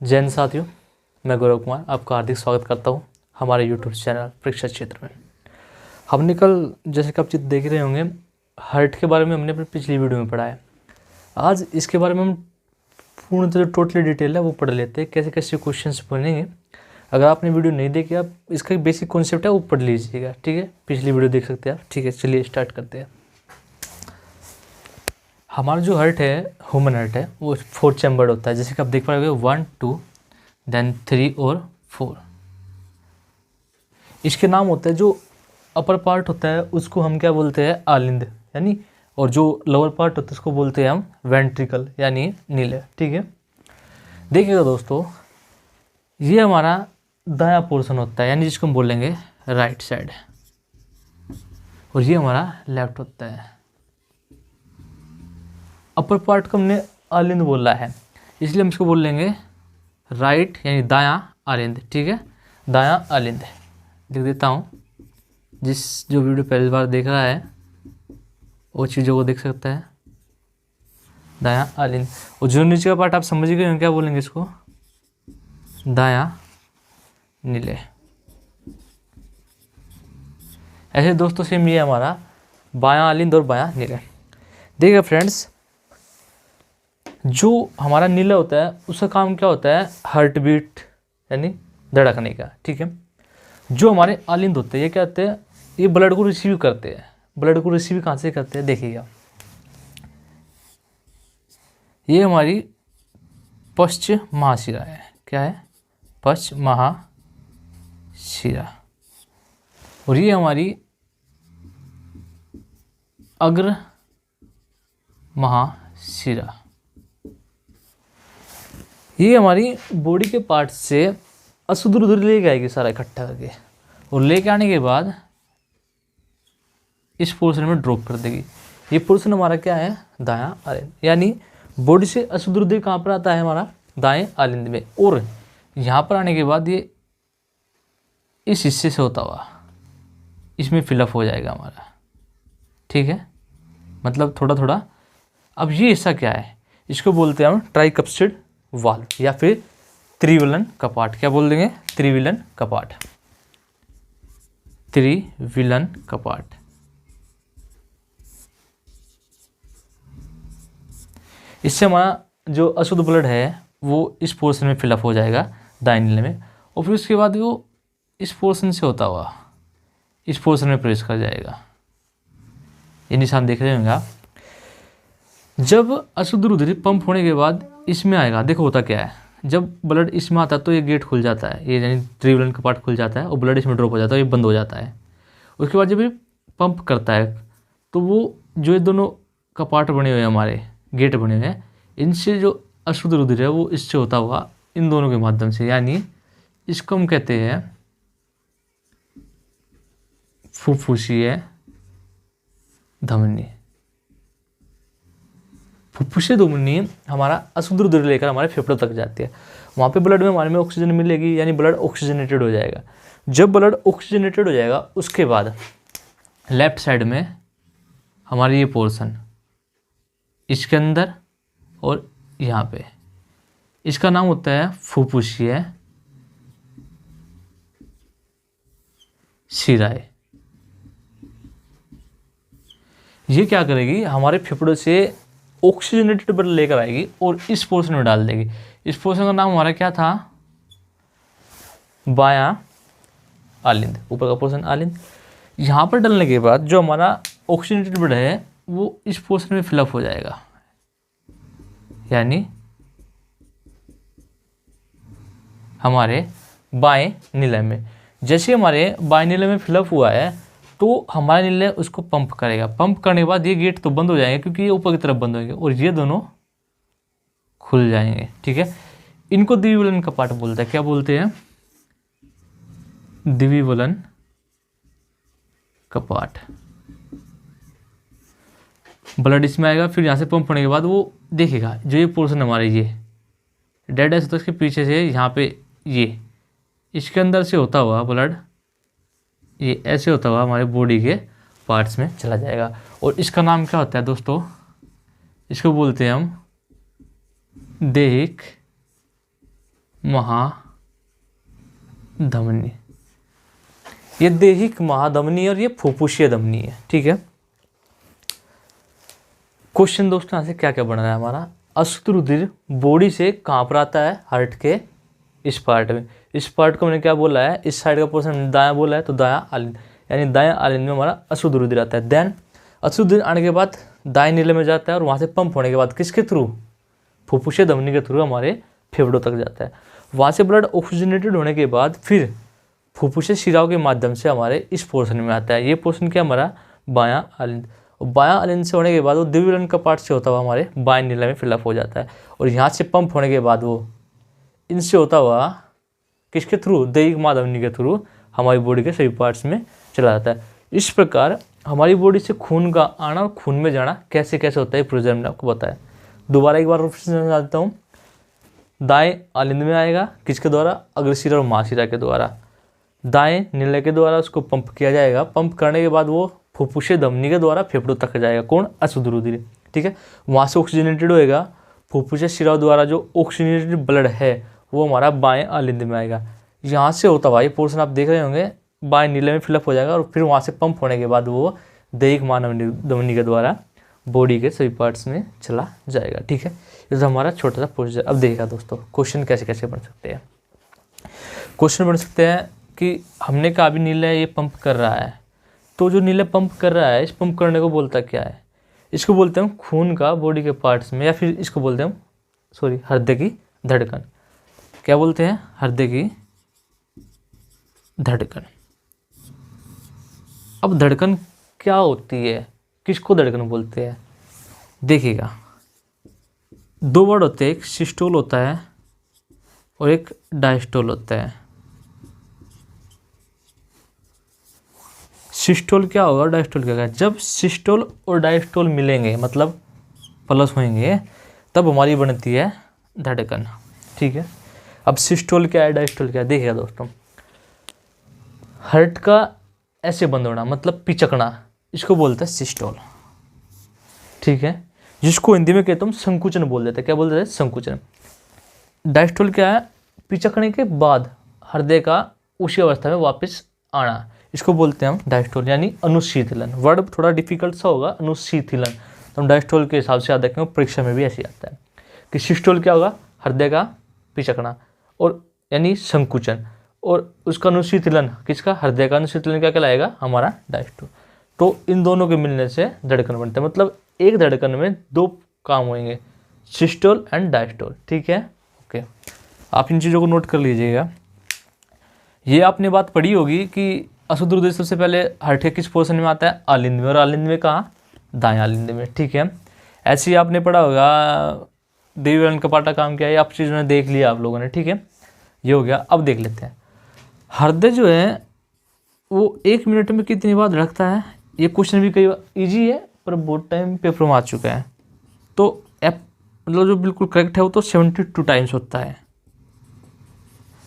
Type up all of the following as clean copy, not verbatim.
जय हिंद साथियों, मैं गौरव कुमार आपका हार्दिक स्वागत करता हूं हमारे यूट्यूब चैनल परीक्षा क्षेत्र में। हमने कल जैसे कि आप चित्र देख रहे होंगे, हार्ट के बारे में हमने अपनी पिछली वीडियो में पढ़ा है। आज इसके बारे में हम पूर्णतः जो टोटली डिटेल है वो पढ़ लेते हैं, कैसे कैसे क्वेश्चंस बनेंगे। अगर आपने वीडियो नहीं देखी, आप इसका बेसिक कॉन्सेप्ट है वो पढ़ लीजिएगा, ठीक है। पिछली वीडियो देख सकते हैं आप, ठीक है। चलिए स्टार्ट करते हैं। हमारा जो हार्ट है, ह्यूमन हार्ट है, वो 4 चैम्बर्ड होता है। जैसे कि आप देख पा रहे हो 1, 2, देन 3 और 4। इसके नाम होते हैं, जो अपर पार्ट होता है उसको हम क्या बोलते हैं, आलिंद यानी, और जो लोअर पार्ट होता है उसको बोलते हैं हम वेंट्रिकल यानी नीले, ठीक है। देखिएगा दोस्तों, ये हमारा दायां पोर्शन होता है यानी जिसको हम बोलेंगे राइट साइड, और ये हमारा लेफ्ट होता है। अपर पार्ट को हमने आलिंद बोला है, इसलिए हम इसको बोल लेंगे राइट यानी दायां आलिंद, ठीक है। दायां आलिंद लिख देता हूँ। जो वीडियो पहली बार देख रहा है वो चीज़ों को देख सकता है, दायां आलिंद। और जो नीचे का पार्ट आप समझ गए हैं, क्या बोलेंगे इसको, दायां नीले। ऐसे दोस्तों सेम ये हमारा बायां आलिंद और बायां नीले। देखिए फ्रेंड्स, जो हमारा नीला होता है उसका काम क्या होता है, हार्ट बीट यानी धड़कने का, ठीक है। जो हमारे आलिंद होते हैं ये क्या होते हैं, ये ब्लड को रिसीव करते हैं। ब्लड को रिसीव कहाँ से करते हैं, देखिएगा, ये हमारी पश्च महाशिरा है। क्या है, पश्च महाशिरा। और ये हमारी अग्र महाशिरा। ये हमारी बॉडी के पार्ट से अशुद्ध रुधिर लेके आएगी सारा इकट्ठा करके, और लेके आने के बाद इस पोर्शन में ड्रॉप कर देगी। ये पोर्शन हमारा क्या है, दायां आलिंद। यानी बॉडी से अशुद्ध रुधिर कहाँ पर आता है, हमारा दाएं आलिंद में, और यहाँ पर आने के बाद ये इस हिस्से से होता हुआ इसमें फिलअप हो जाएगा हमारा, ठीक है। मतलब थोड़ा थोड़ा। अब ये हिस्सा क्या है, इसको बोलते हैं हम ट्राइकप्सिड वाल्व या फिर त्रिविलन कपाट। क्या बोल देंगे, त्रिविलन कपाट। त्रिविलन कपाट। इससे हमारा जो अशुद्ध ब्लड है वो इस पोर्शन में फिलअप हो जाएगा दाएं नीले में, और फिर उसके बाद वो इस पोर्शन से होता हुआ इस पोर्शन में प्रवेश कर जाएगा। ये निशान देख रहे होंगे आप। जब अशुद्ध रुधिर पंप होने के बाद इसमें आएगा, देखो होता क्या है, जब ब्लड इसमें आता है तो ये गेट खुल जाता है, ये यानी त्रिविलन कपाट खुल जाता है और ब्लड इसमें ड्रॉप हो जाता है, ये बंद हो जाता है। उसके बाद जब ये पंप करता है तो वो जो ये दोनों कपाट बने हुए हैं, हमारे गेट बने हुए हैं, इनसे जो अशुद्ध रुधिर है वो इससे होता हुआ इन दोनों के माध्यम से, यानी इसको हम कहते हैं फुफ्फुसीय धमनी। फुफ्फुसीय धमनी हमारा अशुद्ध रुधिर लेकर हमारे फेफड़ों तक जाती है। वहाँ पे ब्लड में हमारे में ऑक्सीजन मिलेगी, यानी ब्लड ऑक्सीजनेटेड हो जाएगा। जब ब्लड ऑक्सीजनेटेड हो जाएगा उसके बाद लेफ्ट साइड में हमारी ये पोर्शन, इसके अंदर और यहाँ पे, इसका नाम होता है फुफ्फुसीय शिराएं। ये क्या करेगी, हमारे फेफड़ों से ऑक्सीजनेटेड ब्लड लेकर आएगी और इस पोर्शन में डाल देगी। इस पोर्शन का नाम हमारा क्या था, बायां आलिंद, ऊपर का पोर्शन आलिंद। यहाँ पर डालने के बाद जो हमारा ऑक्सीजनेटेड ब्लड है वो इस पोर्शन में फिलअप हो जाएगा, यानी हमारे बाएं नीले में। जैसे हमारे बाएं नीले में फिलअप हुआ है तो हमारे नीले उसको पंप करेगा। पंप करने के बाद ये गेट तो बंद हो जाएंगे क्योंकि ये ऊपर की तरफ बंद होंगे, और ये दोनों खुल जाएंगे, ठीक है। इनको द्विविलन कपाट बोलते हैं। क्या बोलते हैं, द्विविलन कपाट। ब्लड इसमें आएगा, फिर यहाँ से पंप होने के बाद वो देखेगा, जो ये पोर्शन हमारे ये डेड है तो इसके पीछे से यहाँ पे ये इसके अंदर से होता हुआ ब्लड ये ऐसे होता हुआ हमारे बॉडी के पार्ट्स में चला जाएगा। और इसका नाम क्या होता है दोस्तों, इसको बोलते हैं हम दैहिक महाधमनी, ये दैहिक महाधमनी और ये फुफ्फुसीय धमनी है। ठीक है, क्वेश्चन दोस्तों यहाँ से क्या क्या बन रहा है हमारा, अशुद्ध रुधिर बॉडी से कहाँ पर आता है, हार्ट के इस पार्ट में। इस पार्ट को मैंने क्या बोला है, इस साइड का पोर्शन दायां बोला है, तो दायां आलिंद, यानी दायां आलिंद में हमारा अशुद्ध रुधिर आता है। देन अशुद्ध रुधिर आने के बाद दाएं नीले में जाता है और वहाँ से पंप होने के बाद किसके थ्रू, फुफ्फुसीय धमनी के थ्रू हमारे फेफड़ों तक जाता है। वहाँ से ब्लड ऑक्सीजनेटेड होने के बाद फिर फुफ्फुसीय शिराओं के माध्यम से हमारे इस पोर्शन में आता है। ये पोर्शन क्या हमारा बायां आलिंद, और बायां आलिंद से होने के बाद वो दिव्य का पार्ट से होता हुआ हमारे बाएं नीले में फिलअप हो जाता है, और यहाँ से पंप होने के बाद वो इनसे होता हुआ किसके थ्रू, दैहिक महाधमनी के थ्रू हमारी बॉडी के सभी पार्ट्स में चला जाता है। इस प्रकार हमारी बॉडी से खून का आना और खून में जाना कैसे कैसे होता है, प्रोसीजर मैंने आपको बताया। दोबारा एक बार रिफ्रेश समझा देता हूँ। दाएं आलिंद में आएगा किसके द्वारा, अग्रशिरा और महाशिरा के द्वारा। दाएं नीले के द्वारा उसको पंप किया जाएगा, पंप करने के बाद वो फुफ्फुसीय धमनी के द्वारा फेफड़ों तक जाएगा, कौन, अशुद्ध रुधिर। ठीक है, वहाँ से ऑक्सीजनेटेड होएगा, फुफ्फुसीय शिरा द्वारा जो ऑक्सीजनेटेड ब्लड है वो हमारा बाएं आलिंद में आएगा। यहाँ से होता हुआ ये पोर्शन आप देख रहे होंगे बाएं नीले में फिलअप हो जाएगा, और फिर वहाँ से पंप होने के बाद वो दैहिक महाधमनी के द्वारा बॉडी के सभी पार्ट्स में चला जाएगा। ठीक है, ये तो हमारा छोटा सा प्रोसीजर। अब देखिएगा दोस्तों क्वेश्चन कैसे कैसे बन सकते हैं। क्वेश्चन बन सकते हैं कि हमने कहा अभी नीला ये पंप कर रहा है, तो जो नीला पंप कर रहा है, इस पंप करने को बोलता क्या है, इसको बोलते हैं खून का बॉडी के पार्ट्स में, या फिर इसको बोलते हैं हृदय की धड़कन। क्या बोलते हैं, हृदय की धड़कन। अब धड़कन क्या होती है, किसको धड़कन बोलते हैं, देखिएगा दो वर्ड होते हैं, एक सिस्टोल होता है और एक डायस्टोल होता है। सिस्टोल क्या होगा, डायस्टोल क्या होगा, जब सिस्टोल और डायस्टोल मिलेंगे मतलब प्लस होंगे तब हमारी बनती है धड़कन। ठीक है, अब सिस्टोल क्या है, डायस्टोल क्या है, देखिएगा दोस्तों। हार्ट का ऐसे बंद होना मतलब पिचकना, इसको बोलते हैं सिस्टोल। ठीक है, जिसको हिंदी में कहते हैं संकुचन बोल देते हैं, क्या बोलते हैं, संकुचन। डायस्टोल क्या है, पिचकने के बाद हृदय का उसी अवस्था में वापस आना, इसको बोलते हैं हम डायस्टोल, यानी अनुशीतलन। वर्ड थोड़ा डिफिकल्ट सा होगा, अनुशीतलन, तो हम डायस्टोल के हिसाब से याद रखेंगे, परीक्षा में भी ऐसे आता है कि सिस्टोल क्या होगा, हृदय का पिचकना और यानी संकुचन, और उसका अनुशीतलन किसका, हृदय का अनुशीतलन क्या कहलाएगा, हमारा डायस्टोल। तो इन दोनों के मिलने से धड़कन बनता है, मतलब एक धड़कन में दो काम होंगे, सिस्टोल एंड डायस्टोल। ठीक है, ओके, आप इन चीज़ों को नोट कर लीजिएगा। ये आपने बात पढ़ी होगी कि अशुद्ध रुधिर सबसे पहले हार्ट के किस पोर्शन में आता है, आलिंद में, और आलिंद में कहाँ, दाएं आलिंद में। ठीक है, ऐसे ही आपने पढ़ा होगा देवी कपाटा काम क्या है, आप चीज़ों ने देख लिया आप लोगों ने। ठीक है, ये हो गया। अब देख लेते हैं हृदय जो है वो 1 मिनट में कितनी बार धड़कता है। ये क्वेश्चन भी कई बार ईजी है पर बहुत टाइम पेपर में आ चुका है, तो मतलब जो बिल्कुल करेक्ट है वो तो 72 टाइम्स होता है,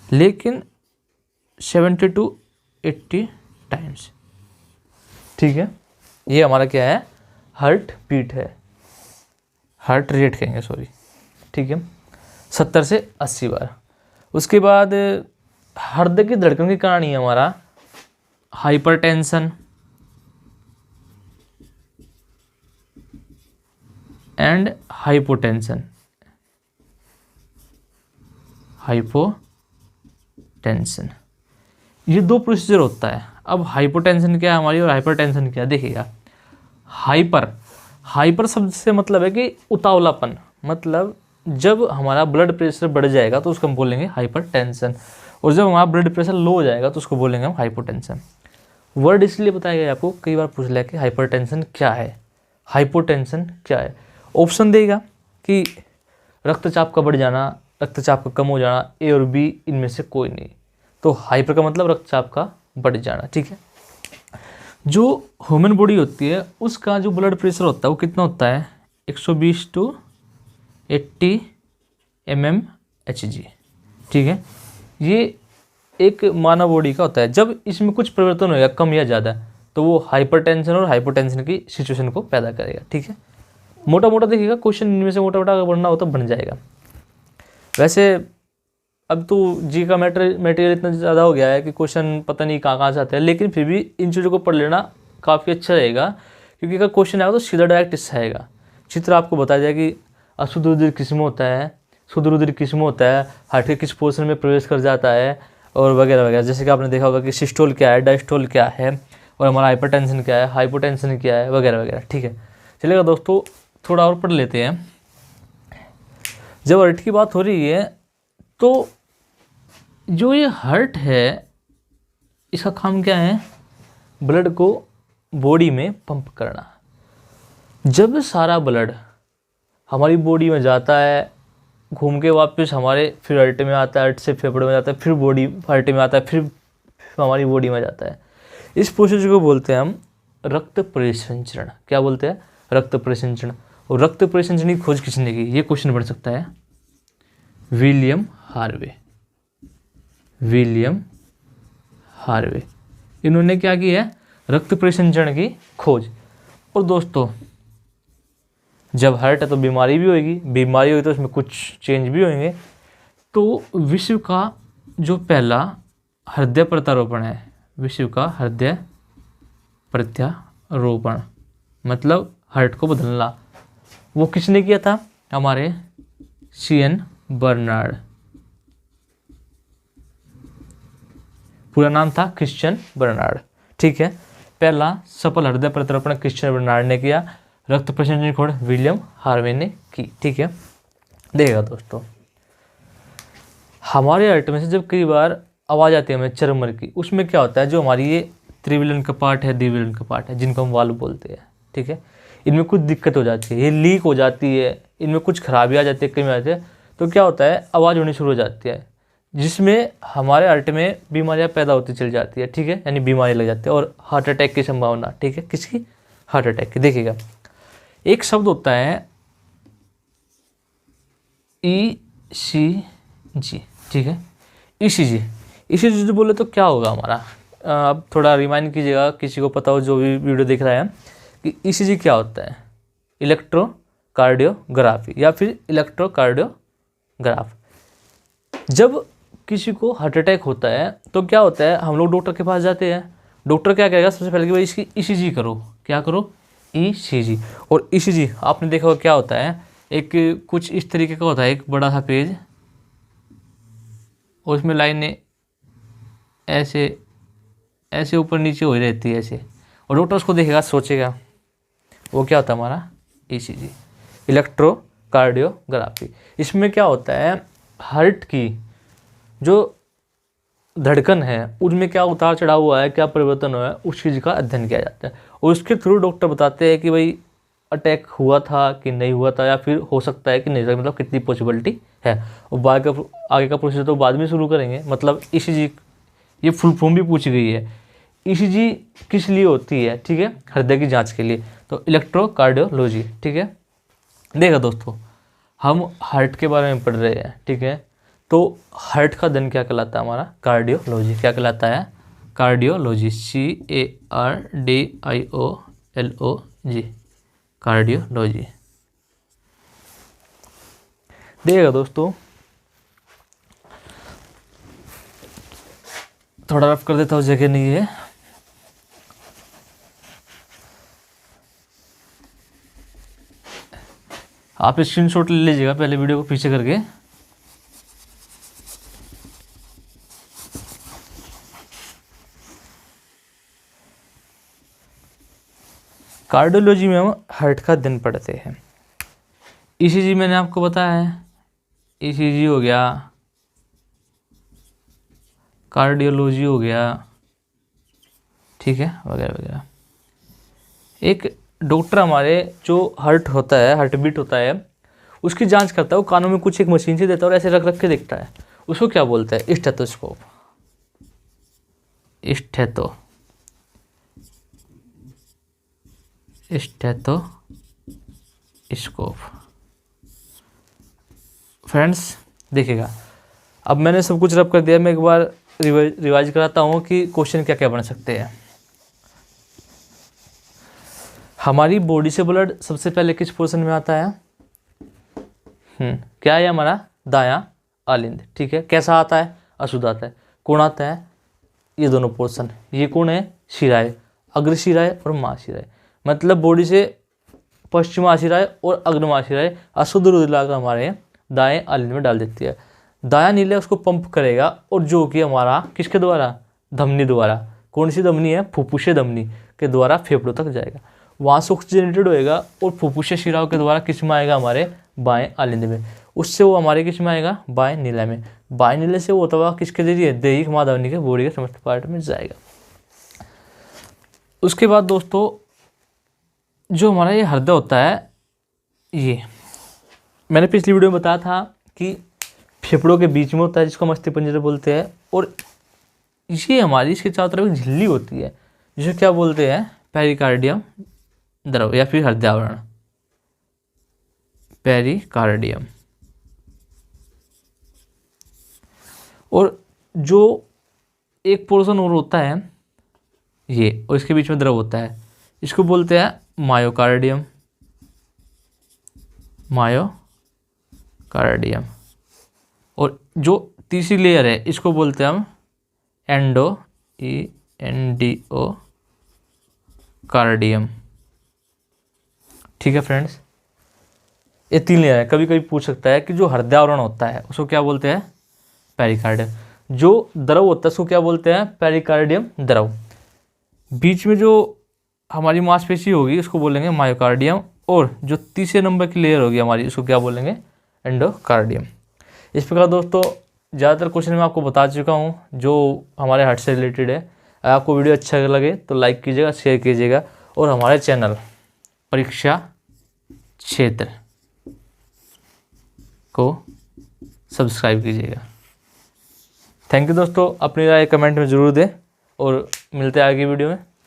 लेकिन 70 to 80 टाइम्स। ठीक है, ये हमारा क्या है, हार्ट बीट है, हार्ट रेट कहेंगे, सॉरी। ठीक है, 70 से 80 बार। उसके बाद हृदय की धड़कन की कहानी है हमारा हाइपरटेंशन एंड हाइपोटेंशन। हाइपोटेंशन ये दो प्रोसीजर होता है। अब हाइपोटेंशन क्या है हमारी और हाइपरटेंशन क्या है, देखिएगा। हाइपर शब्द से मतलब है कि उतावलापन, मतलब जब हमारा ब्लड प्रेशर बढ़ जाएगा तो उसको हम बोलेंगे हाइपरटेंशन, और जब हमारा ब्लड प्रेशर लो हो जाएगा तो उसको बोलेंगे हम हाइपोटेंशन। वर्ड इसलिए बताया गया आपको, कई बार पूछ लिया कि हाइपरटेंशन क्या है, हाइपोटेंशन क्या है। ऑप्शन देगा कि रक्तचाप का बढ़ जाना, रक्तचाप का कम हो जाना, ए और बी इनमें से कोई नहीं। तो हाइपर का मतलब रक्तचाप का बढ़ जाना। ठीक है, जो ह्यूमन बॉडी होती है उसका जो ब्लड प्रेशर होता है वो कितना होता है, 120 to 80 mmHg। ठीक है, ये एक मानव बॉडी का होता है। जब इसमें कुछ परिवर्तन होगा कम या ज़्यादा तो वो हाइपरटेंशन और हाइपोटेंशन की सिचुएशन को पैदा करेगा। ठीक है, मोटा मोटा देखिएगा क्वेश्चन, इनमें से मोटा मोटा अगर बनना हो तो बन जाएगा। वैसे अब तो जी का मटेरियल इतना ज़्यादा हो गया है कि क्वेश्चन पता नहीं कहाँ कहाँ से आते हैं, लेकिन फिर भी इन चीज़ों को पढ़ लेना काफ़ी अच्छा रहेगा, क्योंकि अगर क्वेश्चन आएगा तो सीधा डायरेक्ट इससे आएगा। चित्र आपको बताया जाए कि अशुद्ध रुधिर किस में होता है, शुद्ध रुधिर किस में होता है, हार्ट के किस पोर्शन में प्रवेश कर जाता है, और वगैरह वगैरह। जैसे कि आपने देखा होगा कि सिस्टोल क्या है, डायस्टोल क्या है, और हमारा हाइपरटेंशन क्या है, हाइपोटेंशन क्या है, वगैरह वगैरह। ठीक है, चलेगा दोस्तों, थोड़ा और पढ़ लेते हैं। जब हार्ट की बात हो रही है तो जो ये हार्ट है इसका काम क्या है, ब्लड को बॉडी में पंप करना। जब सारा ब्लड हमारी बॉडी में जाता है, घूम के वापस हमारे फिर हार्ट में आता है, हार्ट से फेफड़े में जाता है, फिर बॉडी हार्ट में आता है, फिर हमारी बॉडी में जाता है, इस प्रोसेस को बोलते हैं हम रक्त परिसंचरण। क्या बोलते हैं? रक्त परिसंचरण। और रक्त परिसंचरण की खोज किसने की? ये क्वेश्चन बन सकता है। William Harvey. विलियम हार्वे, इन्होंने क्या किया है? रक्त परिसंचरण की खोज। और दोस्तों जब हार्ट है तो बीमारी भी होगी, बीमारी होगी तो उसमें कुछ चेंज भी होंगे। तो विश्व का जो पहला हृदय प्रत्यारोपण है, विश्व का हृदय प्रत्यारोपण मतलब हार्ट को बदलना, वो किसने किया था? हमारे CN बर्नार्ड। पूरा नाम था क्रिश्चियन बर्नार्ड। ठीक है, पहला सफल हृदय प्रत्यारोपण क्रिश्चियन बर्नार्ड ने किया, रक्त परिसंचरण की खोज विलियम हार्वे ने की। ठीक है, देखिएगा दोस्तों, हमारे हार्ट में से जब कई बार आवाज़ आती है हमें चरमर की, उसमें क्या होता है, जो हमारी ये त्रिविलन का पार्ट है, द्विविलन का पार्ट है, जिनको हम वाल्व बोलते हैं। ठीक है, इनमें कुछ दिक्कत हो जाती है, ये लीक हो जाती है, इनमें कुछ खराबी आ जाती है, कमी आ जाती है, तो क्या होता है, आवाज़ होनी शुरू हो जाती है, जिसमें हमारे हार्ट में बीमारियां पैदा होती चली जाती है। ठीक है, यानी बीमारी लग जाती है और हार्ट अटैक की संभावना। ठीक है, किसकी? हार्ट अटैक की। देखिएगा, एक शब्द होता है ECG। ठीक है, ECG। ECG जो बोले तो क्या होगा हमारा? अब थोड़ा रिमाइंड कीजिएगा, किसी को पता हो जो भी वीडियो देख रहा है, कि ECG क्या होता है? इलेक्ट्रोकार्डियोग्राफी या फिर इलेक्ट्रोकार्डियोग्राफ। जब किसी को हार्ट अटैक होता है तो क्या होता है, हम लोग डॉक्टर के पास जाते हैं, डॉक्टर क्या कहेगा सबसे पहले कि भाई इसकी ECG करो। क्या करो? ECG। और ECG आपने देखा होगा क्या होता है, एक कुछ इस तरीके का होता है, एक बड़ा सा पेज, और उसमें लाइनें ऐसे ऐसे ऊपर नीचे हो रहती है ऐसे, और डॉक्टर उसको देखेगा, सोचेगा, वो क्या होता है हमारा? ECG, electrocardiography. इसमें क्या होता है, हार्ट की जो धड़कन है उनमें क्या उतार चढ़ाव हुआ है, क्या परिवर्तन हुआ है, उस चीज़ का अध्ययन किया जाता है, और उसके थ्रू डॉक्टर बताते हैं कि भाई अटैक हुआ था कि नहीं हुआ था, या फिर हो सकता है कि नहीं, मतलब कितनी पॉसिबिलिटी है। और आगे का प्रोसेस तो बाद में शुरू करेंगे। मतलब ECG, ये फुल फॉर्म भी पूछी गई है। ECG किस लिए होती है? ठीक है, हृदय की जांच के लिए, तो इलेक्ट्रोकार्डियोलॉजी। ठीक है, देखा दोस्तों, हम हार्ट के बारे में पढ़ रहे हैं। ठीक है, तो हार्ट का अध्ययन क्या कहलाता है हमारा? कार्डियोलॉजी। क्या कहलाता है? कार्डियोलॉजी। CARDIOLOG, cardiology. देखिएगा दोस्तों, थोड़ा रफ कर देता हूँ, जगह नहीं है। आप स्क्रीनशॉट ले लीजिएगा पहले वीडियो को पीछे करके। कार्डियोलॉजी में हम हार्ट का अध्ययन पढ़ते हैं। ECG मैंने आपको बताया है, ECG हो गया, कार्डियोलॉजी हो गया, ठीक है, वगैरह वगैरह। एक डॉक्टर हमारे जो हार्ट होता है, हार्ट बीट होता है, उसकी जांच करता है, वो कानों में कुछ एक मशीन से देता है और ऐसे रख रख के देखता है, उसको क्या बोलते हैं? स्टेथोस्कोप। स्टेथोस्कोप। फ्रेंड्स देखिएगा, अब मैंने सब कुछ रब कर दिया, मैं एक बार रिवाइज कराता हूँ कि क्वेश्चन क्या क्या बन सकते हैं। हमारी बॉडी से ब्लड सबसे पहले किस पोर्शन में आता है? क्या है हमारा? दायां आलिंद। ठीक है, कैसा आता है? अशुद्ध आता है। कौन आता है? ये दोनों पोर्शन। ये कौन है? शिराएं, अग्रशिराएं और महाशिराएं। मतलब बॉडी से पश्चिमाशिराएं और अग्रमाशिराएं अशुद्ध रुधिर हमारे दाएं आलिंद में डाल देती है। दायां नीले उसको पंप करेगा और जो कि हमारा किसके द्वारा? धमनी द्वारा। कौन सी धमनी है? फुफ्फुसीय धमनी के द्वारा फेफड़ों तक जाएगा, वहाँ से ऑक्सीजनेटेड होएगा और फुफ्फुसीय शिराओं के द्वारा किस में आएगा? हमारे बाएं आलिंद में। उससे वो हमारे किस में आएगा? बाएं नीले में। बाएं नीले से वो होता हुआ किसके जरिए? दैहिक महाधमनी के बॉडी के समस्त पार्ट में जाएगा। उसके बाद दोस्तों जो हमारा ये हृदय होता है, ये मैंने पिछली वीडियो में बताया था कि फेफड़ों के बीच में होता है, जिसको हम अस्थिपंजर बोलते हैं। और ये हमारी इसके चारों तरफ एक झिल्ली होती है, जिसे क्या बोलते हैं? पेरिकार्डियम द्रव या फिर हृदय आवरण, पेरिकार्डियम। और जो एक पोर्शन और होता है ये, और इसके बीच में द्रव होता है, इसको बोलते हैं मायोकार्डियम, मायोकार्डियम। और जो तीसरी लेयर है इसको बोलते हैं हम एंडो कार्डियम। ठीक है फ्रेंड्स, ये 3 लेयर है। कभी कभी पूछ सकता है कि जो हृदय आवरण होता है उसको क्या बोलते हैं? पेरिकार्डियम। जो द्रव होता है उसको क्या बोलते हैं? पेरिकार्डियम द्रव। बीच में जो हमारी मांसपेशी होगी उसको बोलेंगे मायोकार्डियम, और जो तीसरे नंबर की लेयर होगी हमारी उसको क्या बोलेंगे? एंडोकार्डियम। इस प्रकार दोस्तों ज़्यादातर क्वेश्चन मैं आपको बता चुका हूँ जो हमारे हार्ट से रिलेटेड है। अगर आपको वीडियो अच्छा लगे तो लाइक कीजिएगा, शेयर कीजिएगा, और हमारे चैनल परीक्षा क्षेत्र को सब्सक्राइब कीजिएगा। थैंक यू दोस्तों, अपनी राय कमेंट में ज़रूर दें और मिलते हैं आगे वीडियो में।